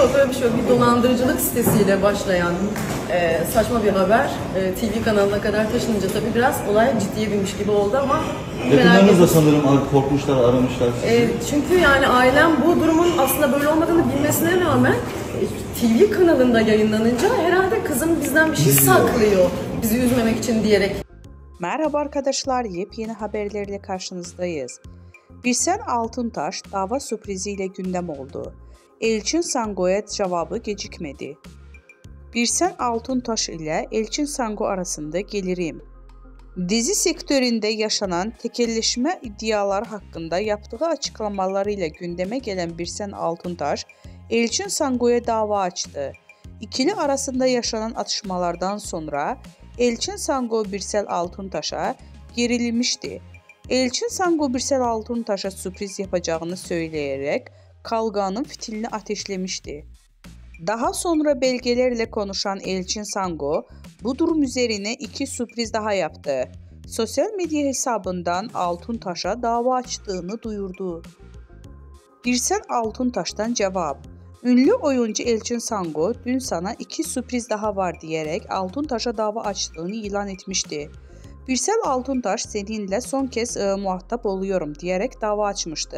Yok, öyle bir şey yok. Bir dolandırıcılık sitesiyle başlayan saçma bir haber TV kanalına kadar taşınınca tabii biraz olay ciddiye binmiş gibi oldu ama yakınlarınız da sanırım korkmuşlar, aramışlar sizi. çünkü yani ailem bu durumun aslında böyle olmadığını bilmesine rağmen TV kanalında yayınlanınca herhalde kızım bizden bir şey saklıyor bizi üzmemek için diyerek. Merhaba arkadaşlar, yepyeni haberlerle karşınızdayız. Birsen Altıntaş dava sürpriziyle gündem oldu. Elçin Sango'ya cevabı gecikmedi. Birsen Altıntaş ile Elçin Sango arasında gelirim. Dizi sektöründe yaşanan tekelleşme iddiaları hakkında yaptığı açıklamalarıyla gündeme gelen Birsen Altıntaş, Elçin Sango'ya dava açtı. İkili arasında yaşanan atışmalardan sonra Elçin Sango Birsel Altıntaş'a gerilmişti. Elçin Sango Birsel Altıntaş'a sürpriz yapacağını söyleyerek kavganın fitilini ateşlemişti. Daha sonra belgelerle konuşan Elçin Sango bu durum üzerine iki sürpriz daha yaptı. Sosyal medya hesabından Altıntaş'a dava açtığını duyurdu. Birsel Altıntaş'tan cevap. Ünlü oyuncu Elçin Sango dün sana iki sürpriz daha var diyerek Altıntaş'a dava açtığını ilan etmişti. Birsel Altıntaş seninle son kez muhatap oluyorum diyerek dava açmıştı.